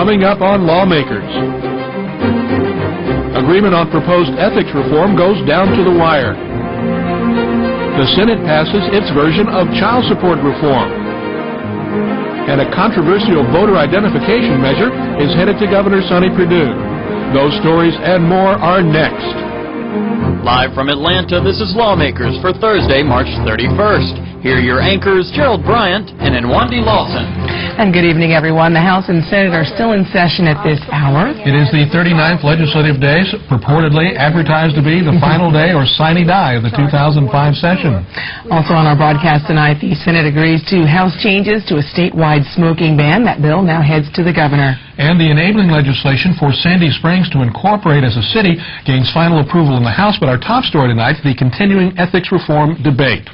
coming up on Lawmakers. Agreement on proposed ethics reform goes down to the wire. The Senate passes its version of child support reform. And a controversial voter identification measure is headed to Governor Sonny Perdue. Those stories and more are next. Live from Atlanta, this is Lawmakers for Thursday, March 31st. Here are your anchors, Gerald Bryant and Nwandi Lawson. And good evening, everyone. The House and Senate are still in session at this hour. It is the 39th legislative day, purportedly advertised to be the final day or sine die of the 2005 session. Also on our broadcast tonight, the Senate agrees to House changes to a statewide smoking ban. That bill now heads to the governor. And the enabling legislation for Sandy Springs to incorporate as a city gains final approval in the House. But our top story tonight, the continuing ethics reform debate.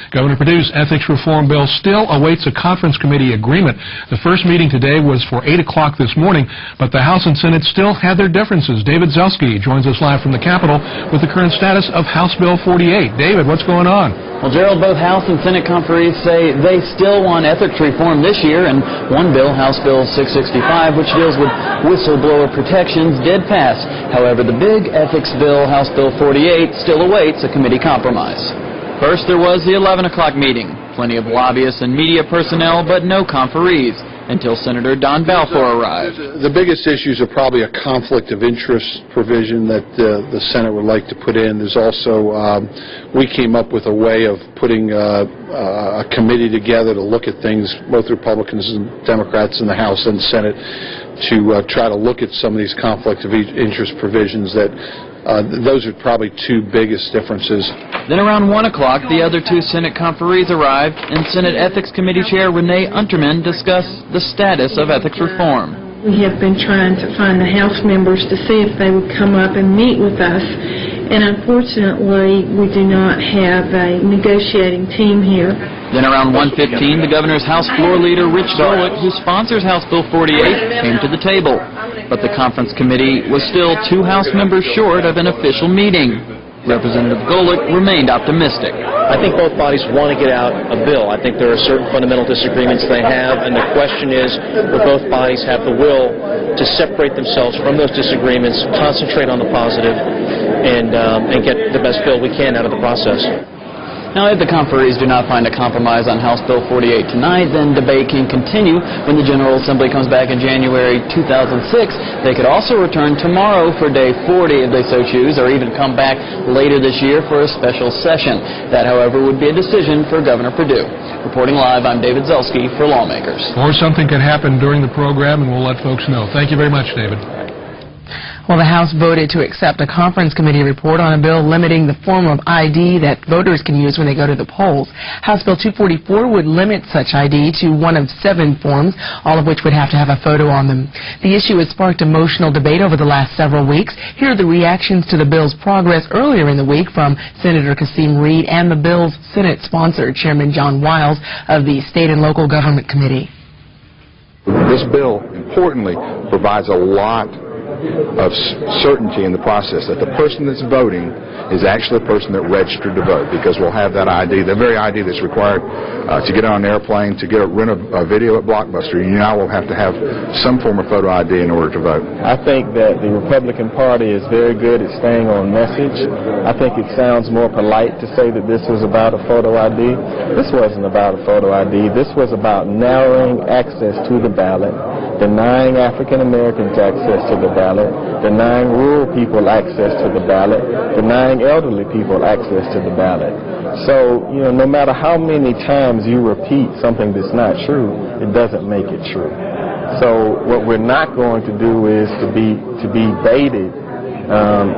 Governor Perdue's ethics reform bill still awaits a conference committee agreement. The first meeting today was for 8 o'clock this morning, but the House and Senate still had their differences. David Zelski joins us live from the Capitol with the current status of House Bill 48. David, what's going on? Well, Gerald, both House and Senate conferees say they still want ethics reform this year, and one bill, House Bill 665, which deals with whistleblower protections, did pass. However, the big ethics bill, House Bill 48, still awaits a committee compromise. First, there was the 11 o'clock meeting. Plenty of lobbyists and media personnel, but no conferees until Senator Don Balfour arrived. The biggest issues are probably a conflict of interest provision that the Senate would like to put in. There's also, we came up with a way of putting a committee together to look at things, both Republicans and Democrats in the House and Senate, to try to look at some of these conflict of interest provisions that those are probably two biggest differences. Then around 1 o'clock, the other two Senate conferees arrived, and Senate Ethics Committee Chair Renee Unterman discussed the status of ethics reform. We have been trying to find the House members to see if they would come up and meet with us, and unfortunately, we do not have a negotiating team here. Then around 1:15, the governor's House Floor Leader, Rich Golick, who sponsors House Bill 48, came to the table. But the conference committee was still two House members short of an official meeting. Representative Golick remained optimistic. I think both bodies want to get out a bill. I think there are certain fundamental disagreements they have, and the question is, will both bodies have the will to separate themselves from those disagreements, concentrate on the positive, and get the best bill we can out of the process. Now, if the conferees do not find a compromise on House Bill 48 tonight, then debate can continue when the General Assembly comes back in January 2006. They could also return tomorrow for Day 40 if they so choose, or even come back later this year for a special session. That, however, would be a decision for Governor Perdue. Reporting live, I'm David Zelski for Lawmakers. Or something could happen during the program, and we'll let folks know. Thank you very much, David. Well, the House voted to accept a conference committee report on a bill limiting the form of ID that voters can use when they go to the polls. House Bill 244 would limit such ID to one of 7 forms, all of which would have to have a photo on them. The issue has sparked emotional debate over the last several weeks. Here are the reactions to the bill's progress earlier in the week from Senator Kasim Reed and the bill's Senate sponsor, Chairman John Wiles of the State and Local Government Committee. This bill, importantly, provides a lot of certainty in the process that the person that's voting is actually the person that registered to vote, because we'll have that ID, the very ID that's required to get on an airplane, to rent a video at Blockbuster. You now will have to have some form of photo ID in order to vote. I think that the Republican Party is very good at staying on message. I think it sounds more polite to say that this was about a photo ID. This wasn't about a photo ID. This was about narrowing access to the ballot, denying African Americans access to the ballot, denying rural people access to the ballot, denying elderly people access to the ballot. So, no matter how many times you repeat something that's not true, it doesn't make it true. So what we're not going to do is to be baited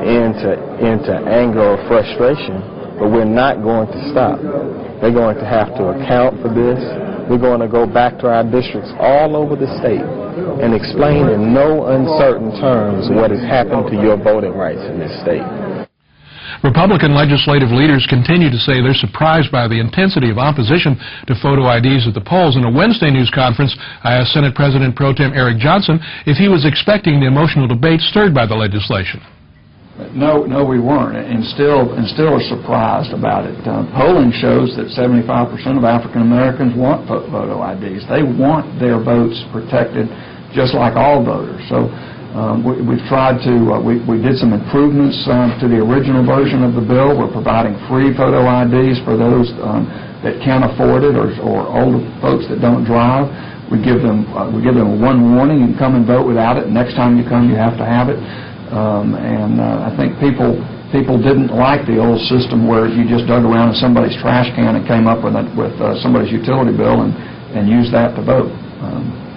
into anger or frustration, but we're not going to stop. They're going to have to account for this. We're going to go back to our districts all over the state and explain in no uncertain terms what has happened to your voting rights in this state. Republican legislative leaders continue to say they're surprised by the intensity of opposition to photo IDs at the polls. In a Wednesday news conference, I asked Senate President Pro Tem Eric Johnson if he was expecting the emotional debate stirred by the legislation. No, we weren't, and still are surprised about it. Polling shows that 75% of African Americans want photo IDs. They want their votes protected just like all voters. So we've tried to, we did some improvements to the original version of the bill. We're providing free photo IDs for those that can't afford it or older folks that don't drive. We give them one warning and come and vote without it. Next time you come, you have to have it. I think people didn't like the old system where you just dug around in somebody's trash can and came up with somebody's utility bill and used that to vote.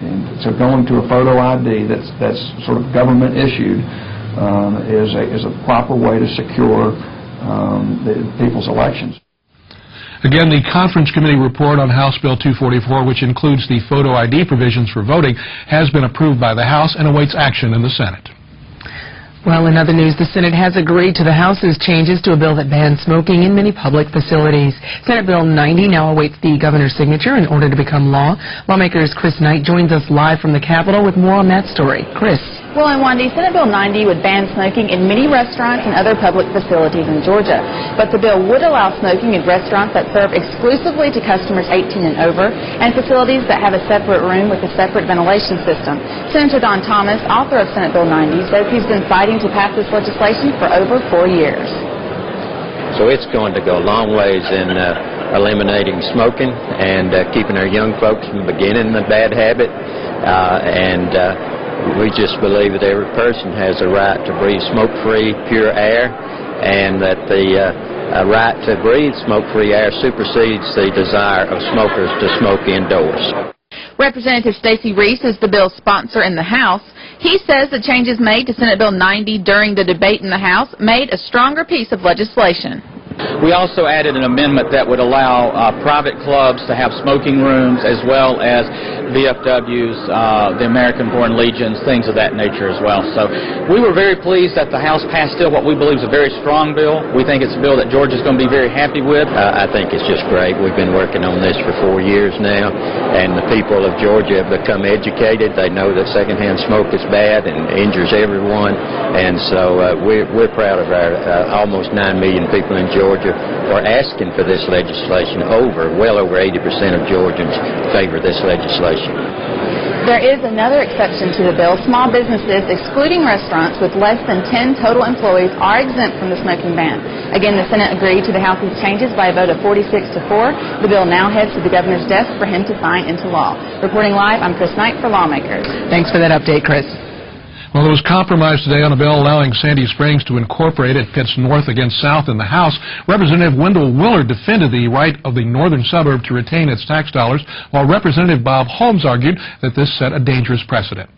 And so going to a photo ID that's sort of government issued is a proper way to secure the people's elections. Again, the Conference Committee report on House Bill 244, which includes the photo ID provisions for voting, has been approved by the House and awaits action in the Senate. Well, in other news, the Senate has agreed to the House's changes to a bill that bans smoking in many public facilities. Senate Bill 90 now awaits the governor's signature in order to become law. Lawmakers Chriss Knight joins us live from the Capitol with more on that story. Chris. Well, and Wendy, Senate Bill 90 would ban smoking in many restaurants and other public facilities in Georgia. But the bill would allow smoking in restaurants that serve exclusively to customers 18 and over and facilities that have a separate room with a separate ventilation system. Senator Don Thomas, author of Senate Bill 90, says he's been fighting to pass this legislation for over 4 years. So it's going to go a long ways in eliminating smoking and keeping our young folks from beginning the bad habit. We just believe that every person has a right to breathe smoke-free, pure air, and that the right to breathe smoke-free air supersedes the desire of smokers to smoke indoors. Representative Stacey Reese is the bill's sponsor in the House. He says the changes made to Senate Bill 90 during the debate in the House made a stronger piece of legislation. We also added an amendment that would allow private clubs to have smoking rooms, as well as VFWs, the American Foreign Legions, things of that nature as well. So we were very pleased that the House passed still what we believe is a very strong bill. We think it's a bill that Georgia's going to be very happy with. I think it's just great. We've been working on this for 4 years now, and the people of Georgia have become educated. They know that secondhand smoke is bad and injures everyone, and so we're proud of our almost 9 million people in Georgia for asking for this legislation. Well over 80% of Georgians favor this legislation. There is another exception to the bill. Small businesses, excluding restaurants with less than 10 total employees, are exempt from the smoking ban. Again, the Senate agreed to the House's changes by a vote of 46-4. The bill now heads to the governor's desk for him to sign into law. Reporting live, I'm Chriss Knight for Lawmakers. Thanks for that update, Chris. Well, there was compromise today on a bill allowing Sandy Springs to incorporate. It pits North against South in the House. Representative Wendell Willard defended the right of the northern suburb to retain its tax dollars, while Representative Bob Holmes argued that this set a dangerous precedent.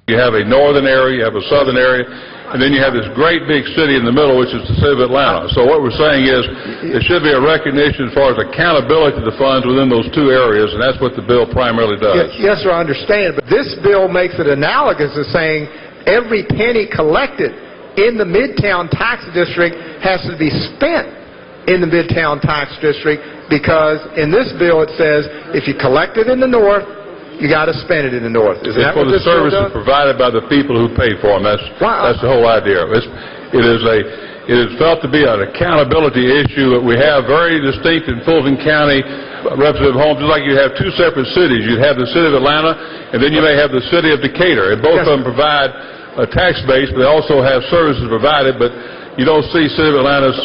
You have a northern area, you have a southern area, and then you have this great big city in the middle, which is the city of Atlanta. So what we're saying is there should be a recognition as far as accountability to the funds within those two areas, and that's what the bill primarily does. Yes, sir, I understand. But this bill makes it analogous to saying every penny collected in the Midtown Tax District has to be spent in the Midtown Tax District, because in this bill it says if you collect it in the north, you got to spend it in the north. Is that what this bill does? For the services provided by the people who pay for them. That's the whole idea. It is felt to be an accountability issue that we have very distinct in Fulton County. Representative Holmes, just like you have two separate cities. You have the city of Atlanta, and then you may have the city of Decatur. And both of them provide a tax base, but they also have services provided. But you don't see city of Atlanta's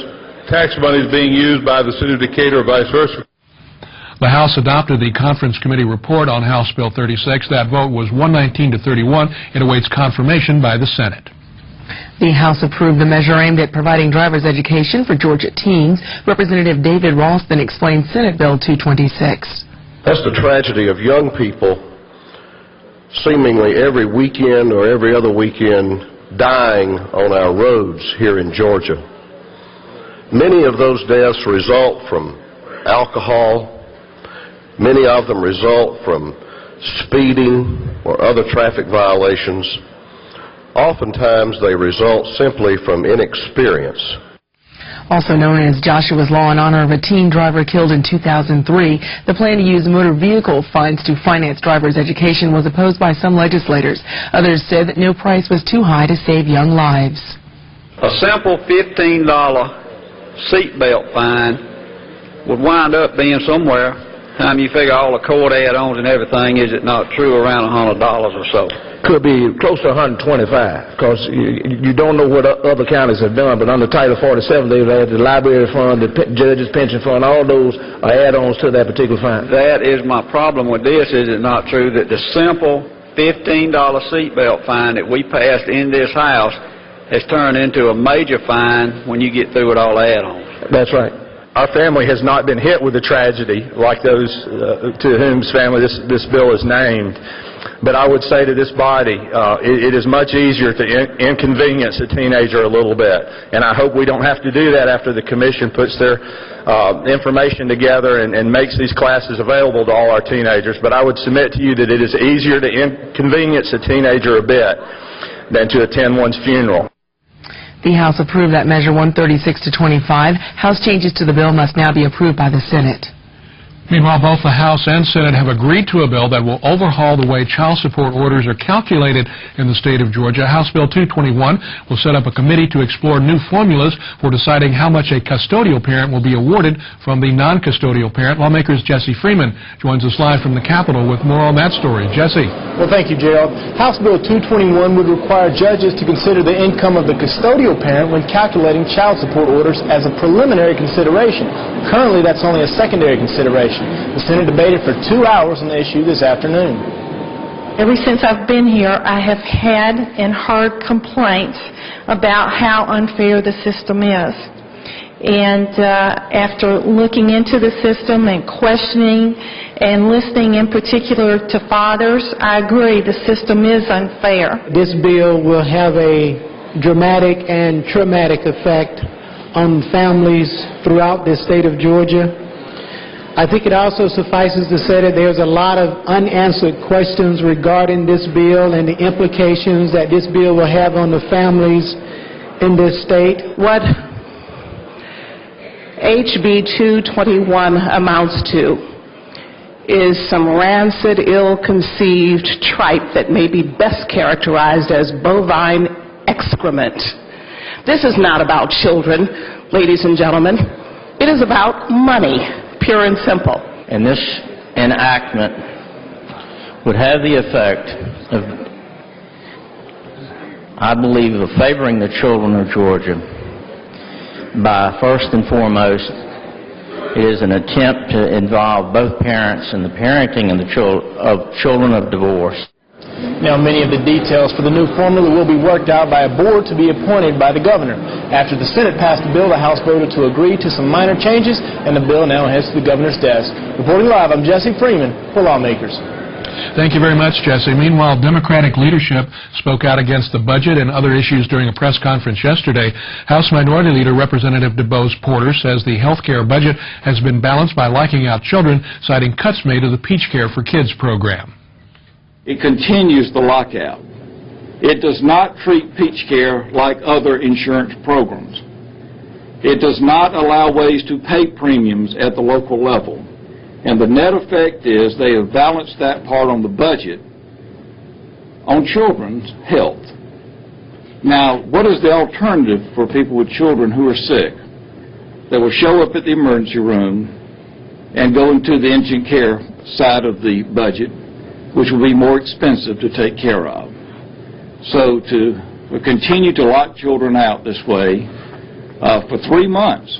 tax monies being used by the city of Decatur or vice versa. The House adopted the Conference Committee report on House Bill 36. That vote was 119-31. It awaits confirmation by the Senate. The House approved the measure aimed at providing driver's education for Georgia teens. Representative David Ralston explained Senate Bill 226. That's the tragedy of young people seemingly every weekend or every other weekend dying on our roads here in Georgia. Many of those deaths result from alcohol. Many of them result from speeding or other traffic violations. Oftentimes they result simply from inexperience. Also known as Joshua's Law in honor of a teen driver killed in 2003, the plan to use motor vehicle funds to finance driver's education was opposed by some legislators. Others said that no price was too high to save young lives. A simple $15 seatbelt fine would wind up being somewhere time you figure all the court add-ons and everything, is it not true, around $100 or so? Could be close to 125, because you don't know what other counties have done, but under Title 47, they've added the library fund, the judge's pension fund, all those are add-ons to that particular fine. That is my problem with this. Is it not true that the simple $15 seatbelt fine that we passed in this House has turned into a major fine when you get through with all the add-ons? That's right. Our family has not been hit with a tragedy like those to whose family this bill is named. But I would say to this body, it is much easier to inconvenience a teenager a little bit. And I hope we don't have to do that after the Commission puts their information together and makes these classes available to all our teenagers. But I would submit to you that it is easier to inconvenience a teenager a bit than to attend one's funeral. The House approved that measure 136 to 25. House changes to the bill must now be approved by the Senate. Meanwhile, both the House and Senate have agreed to a bill that will overhaul the way child support orders are calculated in the state of Georgia. House Bill 221 will set up a committee to explore new formulas for deciding how much a custodial parent will be awarded from the non-custodial parent. Lawmakers Jesse Freeman joins us live from the Capitol with more on that story. Jesse. Well, thank you, Gerald. House Bill 221 would require judges to consider the income of the custodial parent when calculating child support orders as a preliminary consideration. Currently, that's only a secondary consideration. The Senate debated for 2 hours on the issue this afternoon. Ever since I've been here, I have had and heard complaints about how unfair the system is. And after looking into the system and questioning and listening in particular to fathers, I agree the system is unfair. This bill will have a dramatic and traumatic effect on families throughout the state of Georgia. I think it also suffices to say that there's a lot of unanswered questions regarding this bill and the implications that this bill will have on the families in this state. What HB 221 amounts to is some rancid, ill-conceived tripe that may be best characterized as bovine excrement. This is not about children, ladies and gentlemen. It is about money. Pure and simple. And this enactment would have the effect of, I believe, of favoring the children of Georgia by, first and foremost, it is an attempt to involve both parents in the parenting of children of divorce. Now, many of the details for the new formula will be worked out by a board to be appointed by the governor. After the Senate passed the bill, the House voted to agree to some minor changes, and the bill now heads to the governor's desk. Reporting live, I'm Jesse Freeman for Lawmakers. Thank you very much, Jesse. Meanwhile, Democratic leadership spoke out against the budget and other issues during a press conference yesterday. House Minority Leader Representative DeBose Porter says the health care budget has been balanced by liking out children, citing cuts made to the Peach Care for Kids program. It continues the lockout. It does not treat Peach Care like other insurance programs. It does not allow ways to pay premiums at the local level. And the net effect is they have balanced that part on the budget on children's health. Now, what is the alternative for people with children who are sick? They will show up at the emergency room and go into the indigent care side of the budget, which will be more expensive to take care of. So to continue to lock children out this way for 3 months,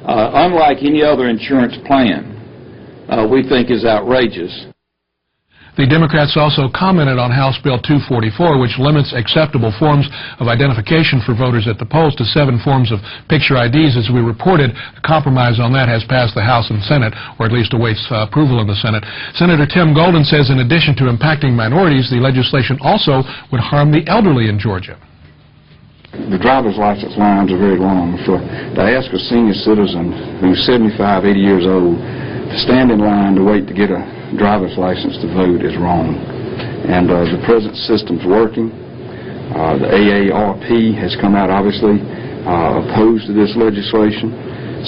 unlike any other insurance plan, we think is outrageous. The Democrats also commented on House Bill 244, which limits acceptable forms of identification for voters at the polls to 7 forms of picture IDs. As we reported, a compromise on that has passed the House and Senate, or at least awaits approval in the Senate. Senator Tim Golden says in addition to impacting minorities, the legislation also would harm the elderly in Georgia. The driver's license lines are very long. To ask a senior citizen who's 75, 80 years old to stand in line to wait to get a driver's license to vote is wrong. And the present system's working. The AARP has come out obviously opposed to this legislation,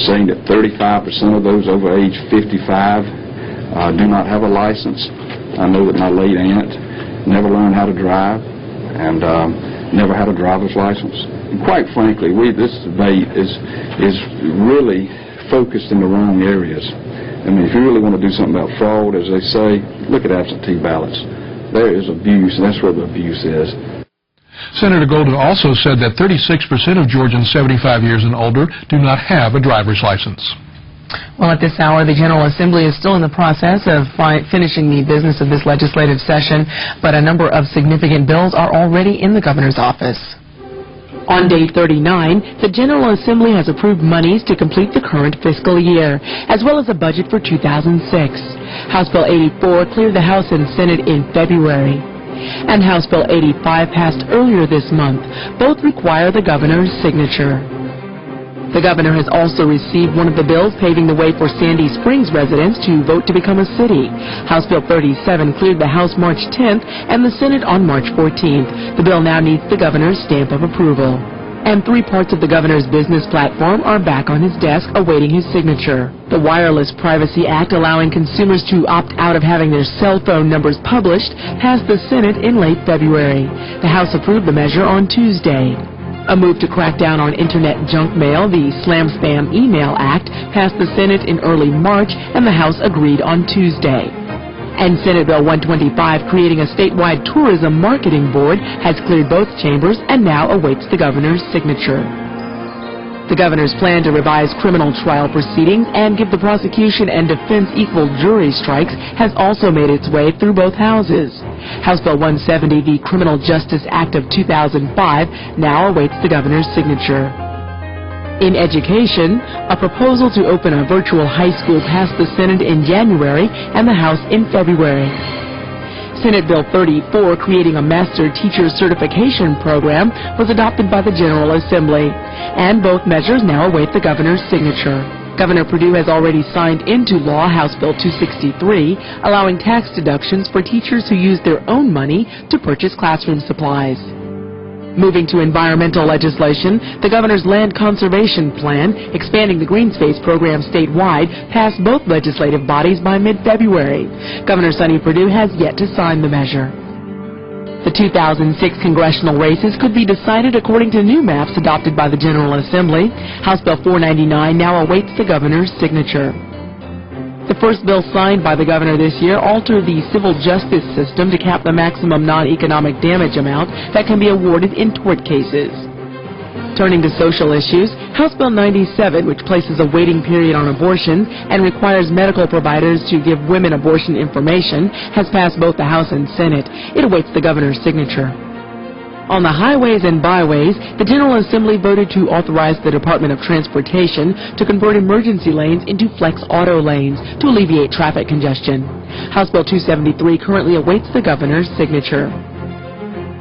saying that 35% of those over age 55 do not have a license. I know that my late aunt never learned how to drive and never had a driver's license. And quite frankly, this debate is really focused in the wrong areas. I mean, if you really want to do something about fraud, as they say, look at absentee ballots. There is abuse, and that's where the abuse is. Senator Golden also said that 36% of Georgians 75 years and older do not have a driver's license. Well, at this hour, the General Assembly is still in the process of finishing the business of this legislative session, but a number of significant bills are already in the governor's office. On day 39, the General Assembly has approved monies to complete the current fiscal year, as well as a budget for 2006. House Bill 84 cleared the House and Senate in February, and House Bill 85 passed earlier this month. Both require the governor's signature. The governor has also received one of the bills paving the way for Sandy Springs residents to vote to become a city. House Bill 37 cleared the House March 10th and the Senate on March 14th. The bill now needs the governor's stamp of approval. And 3 parts of the governor's business platform are back on his desk awaiting his signature. The Wireless Privacy Act, allowing consumers to opt out of having their cell phone numbers published, passed the Senate in late February. The House approved the measure on Tuesday. A move to crack down on Internet junk mail, the Slam Spam Email Act, passed the Senate in early March, and the House agreed on Tuesday. And Senate Bill 125, creating a statewide tourism marketing board, has cleared both chambers and now awaits the governor's signature. The governor's plan to revise criminal trial proceedings and give the prosecution and defense equal jury strikes has also made its way through both houses. House Bill 170, the Criminal Justice Act of 2005, now awaits the governor's signature. In education, a proposal to open a virtual high school passed the Senate in January and the House in February. Senate Bill 34, creating a Master Teacher Certification Program, was adopted by the General Assembly, and both measures now await the governor's signature. Governor Perdue has already signed into law House Bill 263, allowing tax deductions for teachers who use their own money to purchase classroom supplies. Moving to environmental legislation, the governor's land conservation plan, expanding the green space program statewide, passed both legislative bodies by mid-February. Governor Sonny Perdue has yet to sign the measure. The 2006 congressional races could be decided according to new maps adopted by the General Assembly. House Bill 499 now awaits the governor's signature. The first bill signed by the governor this year altered the civil justice system to cap the maximum non-economic damage amount that can be awarded in tort cases. Turning to social issues, House Bill 97, which places a waiting period on abortion and requires medical providers to give women abortion information, has passed both the House and Senate. It awaits the governor's signature. On the highways and byways, the General Assembly voted to authorize the Department of Transportation to convert emergency lanes into flex auto lanes to alleviate traffic congestion. House Bill 273 currently awaits the governor's signature.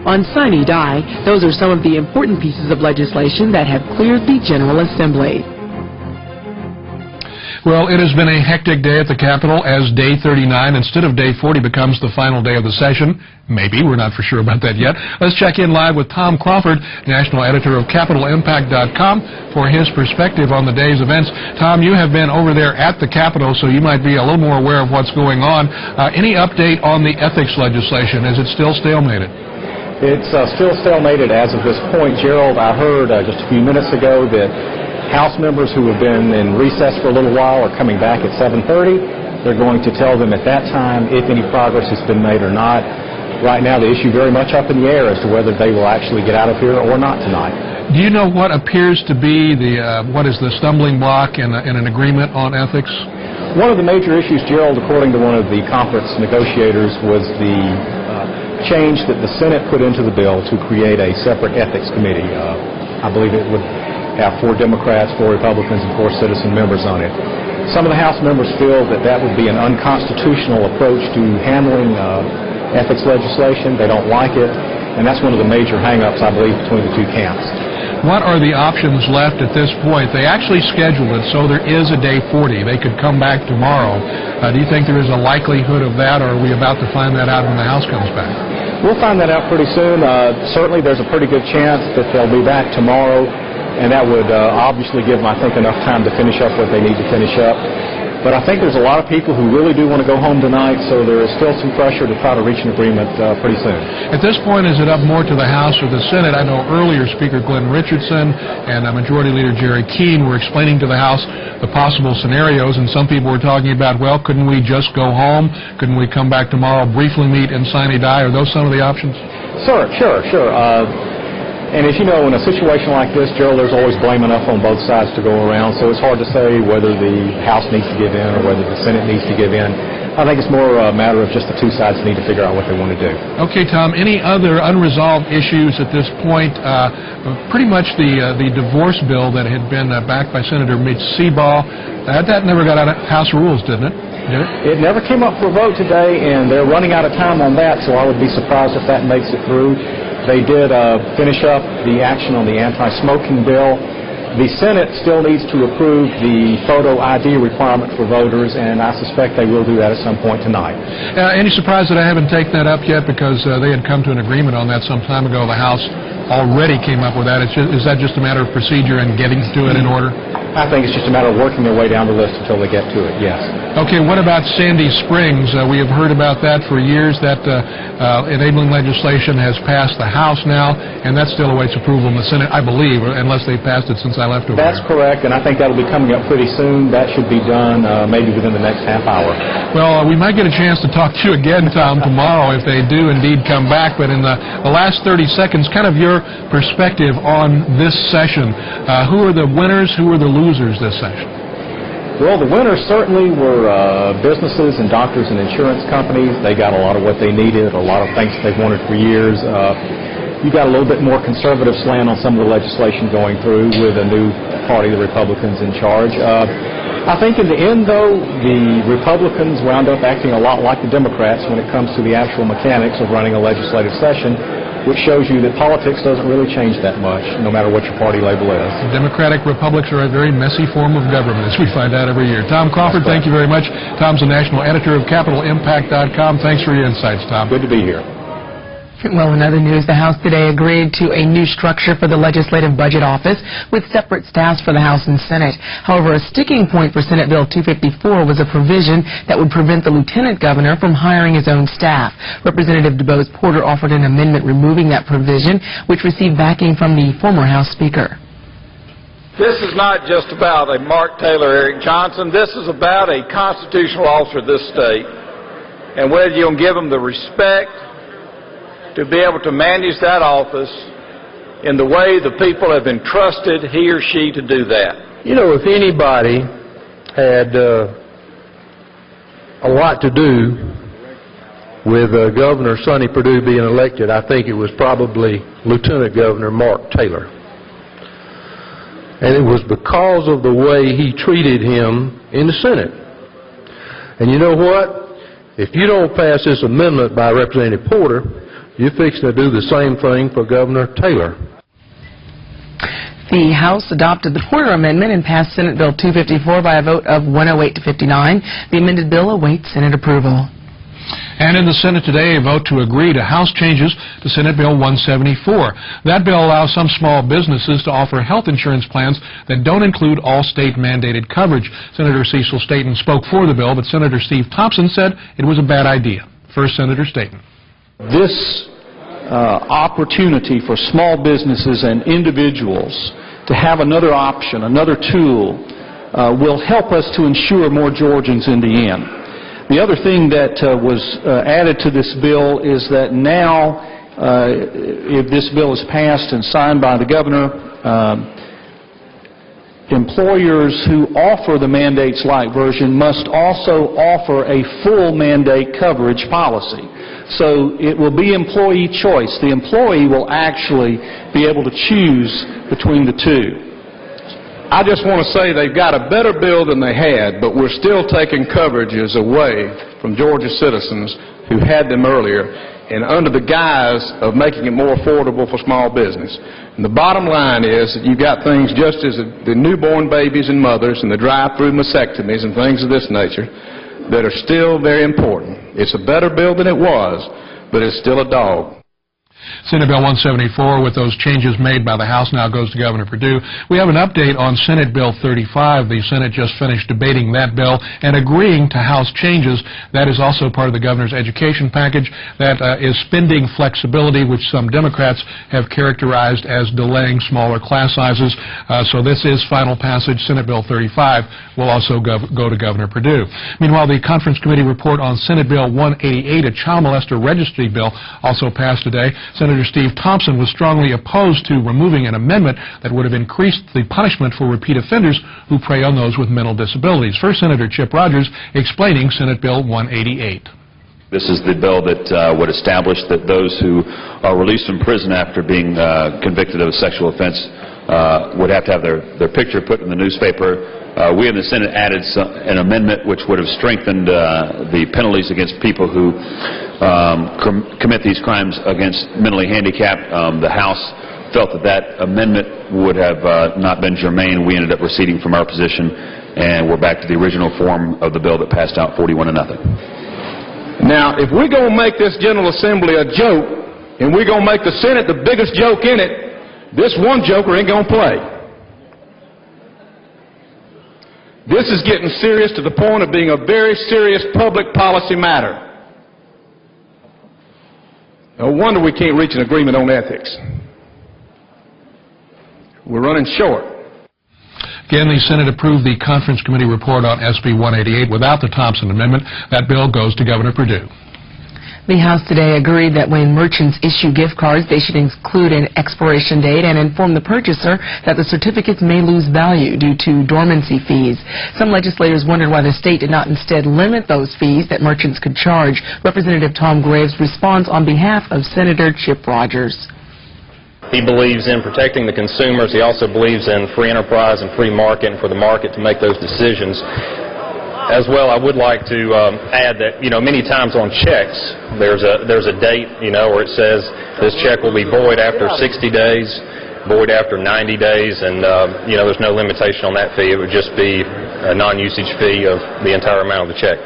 On sine die, those are some of the important pieces of legislation that have cleared the General Assembly. Well, it has been a hectic day at the Capitol as Day 39 instead of Day 40 becomes the final day of the session. Maybe. We're not for sure about that yet. Let's check in live with Tom Crawford, national editor of CapitolImpact.com, for his perspective on the day's events. Tom, you have been over there at the Capitol, so you might be a little more aware of what's going on. Any update on the ethics legislation? Is it still stalemated? It's still stalemated as of this point, Gerald. I heard just a few minutes ago that House members who have been in recess for a little while are coming back at 7:30. They're going to tell them at that time if any progress has been made or not. Right now, the issue very much up in the air as to whether they will actually get out of here or not tonight. Do you know what appears to be what is the stumbling block in an agreement on ethics? One of the major issues, Gerald, according to one of the conference negotiators, was the change that the Senate put into the bill to create a separate ethics committee. I believe it would have 4 Democrats, 4 Republicans, and 4 citizen members on it. Some of the House members feel that that would be an unconstitutional approach to handling ethics legislation. They don't like it, and that's one of the major hang-ups, I believe, between the two camps. What are the options left at this point? They actually scheduled it so there is a Day 40. They could come back tomorrow. Do you think there is a likelihood of that, or are we about to find that out when the House comes back? We'll find that out pretty soon. Certainly there's a pretty good chance that they'll be back tomorrow, and that would obviously give them, I think, enough time to finish up what they need to finish up. But I think there's a lot of people who really do want to go home tonight, so there is still some pressure to try to reach an agreement pretty soon. At this point, is it up more to the House or the Senate? I know earlier Speaker Glenn Richardson and Majority Leader Jerry Keene were explaining to the House the possible scenarios, and some people were talking about, well, couldn't we just go home? Couldn't we come back tomorrow, briefly meet, and sine die? Are those some of the options? Sure. And as you know, in a situation like this, Gerald, there's always blame enough on both sides to go around, so it's hard to say whether the House needs to give in or whether the Senate needs to give in. I think it's more a matter of just the two sides need to figure out what they want to do. Okay, Tom, any other unresolved issues at this point? Pretty much the divorce bill that had been backed by Senator Mitch Seabaugh, that never got out of House rules, didn't it? It never came up for a vote today, and they're running out of time on that, so I would be surprised if that makes it through. They did finish up the action on the anti-smoking bill. The Senate still needs to approve the photo ID requirement for voters, and I suspect they will do that at some point tonight. Any surprise that I haven't taken that up yet, because they had come to an agreement on that some time ago. The House already came up with that. Is that just a matter of procedure and getting to it in order? I think it's just a matter of working their way down the list until they get to it, yes. Okay, what about Sandy Springs? We have heard about that for years. That enabling legislation has passed the House now, and that still awaits approval in the Senate, I believe, unless they've passed it since I left over That's there. correct, and I think that'll be coming up pretty soon. That should be done maybe within the next half hour. Well, we might get a chance to talk to you again, Tom, tomorrow if they do indeed come back, but in the last 30 seconds, kind of your perspective on this session. Who are the winners, who are the losers this session? Well, the winners certainly were businesses and doctors and insurance companies. They got a lot of what they needed, a lot of things they've wanted for years. You got a little bit more conservative slant on some of the legislation going through with a new party, the Republicans, in charge. I think in the end, though, the Republicans wound up acting a lot like the Democrats when it comes to the actual mechanics of running a legislative session, which shows you that politics doesn't really change that much, no matter what your party label is. Democratic republics are a very messy form of government, as we find out every year. Tom Crawford, thank you very much. Tom's the national editor of CapitalImpact.com. Thanks for your insights, Tom. Good to be here. Well, in other news, the House today agreed to a new structure for the Legislative Budget Office with separate staffs for the House and Senate. However, a sticking point for Senate Bill 254 was a provision that would prevent the Lieutenant Governor from hiring his own staff. Representative DuBose Porter offered an amendment removing that provision, which received backing from the former House Speaker. This is not just about a Mark Taylor, Eric Johnson. This is about a constitutional officer of this state, and whether you're going to give them the respect to be able to manage that office in the way the people have entrusted he or she to do that. You know, if anybody had a lot to do with Governor Sonny Perdue being elected, I think it was probably Lieutenant Governor Mark Taylor. And it was because of the way he treated him in the Senate. And you know what? If you don't pass this amendment by Representative Porter, you're fixing to do the same thing for Governor Taylor. The House adopted the Porter Amendment and passed Senate Bill 254 by a vote of 108 to 59. The amended bill awaits Senate approval. And in the Senate today, a vote to agree to House changes to Senate Bill 174. That bill allows some small businesses to offer health insurance plans that don't include all state-mandated coverage. Senator Cecil Staton spoke for the bill, but Senator Steve Thompson said it was a bad idea. First, Senator Staton. This opportunity for small businesses and individuals to have another option, another tool, will help us to insure more Georgians in the end. The other thing that was added to this bill is that now, if this bill is passed and signed by the governor, employers who offer the mandates light version must also offer a full mandate coverage policy. So it will be employee choice. The employee will actually be able to choose between the two. I just want to say they've got a better bill than they had, but we're still taking coverages away from Georgia citizens who had them earlier, and under the guise of making it more affordable for small business. And the bottom line is that you've got things just as the newborn babies and mothers and the drive-through mastectomies and things of this nature that are still very important. It's a better bill than it was, but it's still a dog. Senate Bill 174, with those changes made by the House, now goes to Governor Perdue. We have an update on Senate Bill 35. The Senate just finished debating that bill and agreeing to House changes. That is also part of the governor's education package. That is spending flexibility, which some Democrats have characterized as delaying smaller class sizes. So this is final passage. Senate Bill 35 will also go to Governor Perdue. Meanwhile, the Conference Committee report on Senate Bill 188, a child molester registry bill, also passed today. Senator Steve Thompson was strongly opposed to removing an amendment that would have increased the punishment for repeat offenders who prey on those with mental disabilities. First, Senator Chip Rogers explaining Senate Bill 188. This is the bill that would establish that those who are released from prison after being convicted of a sexual offense would have to have their picture put in the newspaper. We in the Senate added an amendment which would have strengthened the penalties against people who commit these crimes against mentally handicapped. The House felt that amendment would have not been germane. We ended up receding from our position, and we're back to the original form of the bill that passed out 41-0. Now, if we're going to make this General Assembly a joke, and we're going to make the Senate the biggest joke in it, this one joker ain't going to play. This is getting serious to the point of being a very serious public policy matter. No wonder we can't reach an agreement on ethics. We're running short. Again, the Senate approved the Conference Committee report on SB 188 without the Thompson Amendment. That bill goes to Governor Perdue. The House today agreed that when merchants issue gift cards, they should include an expiration date and inform the purchaser that the certificates may lose value due to dormancy fees. Some legislators wondered why the state did not instead limit those fees that merchants could charge. Representative Tom Graves responds on behalf of Senator Chip Rogers. He believes in protecting the consumers. He also believes in free enterprise and free market, and for the market to make those decisions. As well, I would like to add that, many times on checks, there's a date, where it says this check will be void after 60 days, void after 90 days, and, there's no limitation on that fee. It would just be a non-usage fee of the entire amount of the check.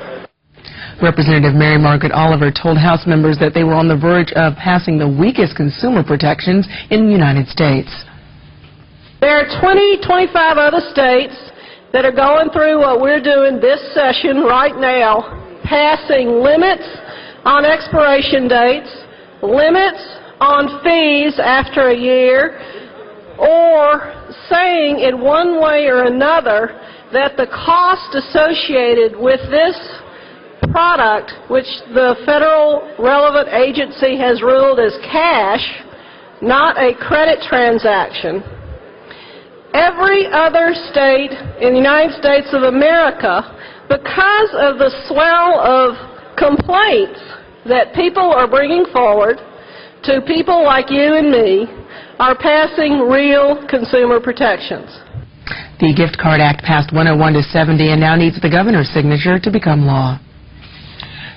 Representative Mary Margaret Oliver told House members that they were on the verge of passing the weakest consumer protections in the United States. There are 25 other states that are going through what we're doing this session right now, passing limits on expiration dates, limits on fees after a year, or saying in one way or another that the cost associated with this product, which the federal relevant agency has ruled as cash, not a credit transaction. Every other state in the United States of America, because of the swell of complaints that people are bringing forward to people like you and me, are passing real consumer protections. The Gift Card Act passed 101 to 70 and now needs the governor's signature to become law.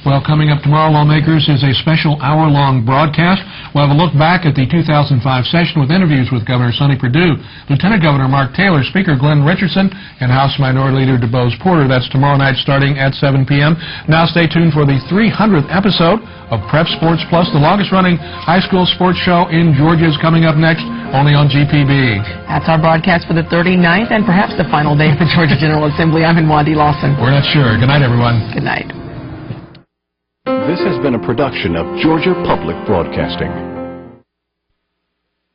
Well, coming up tomorrow, Lawmakers, is a special hour-long broadcast. We'll have a look back at the 2005 session with interviews with Governor Sonny Perdue, Lieutenant Governor Mark Taylor, Speaker Glenn Richardson, and House Minority Leader DeBose Porter. That's tomorrow night starting at 7 p.m. Now stay tuned for the 300th episode of Prep Sports Plus. The longest-running high school sports show in Georgia is coming up next, only on GPB. That's our broadcast for the 39th and perhaps the final day of the Georgia General Assembly. I'm Wandy Lawson. We're not sure. Good night, everyone. Good night. This has been a production of Georgia Public Broadcasting.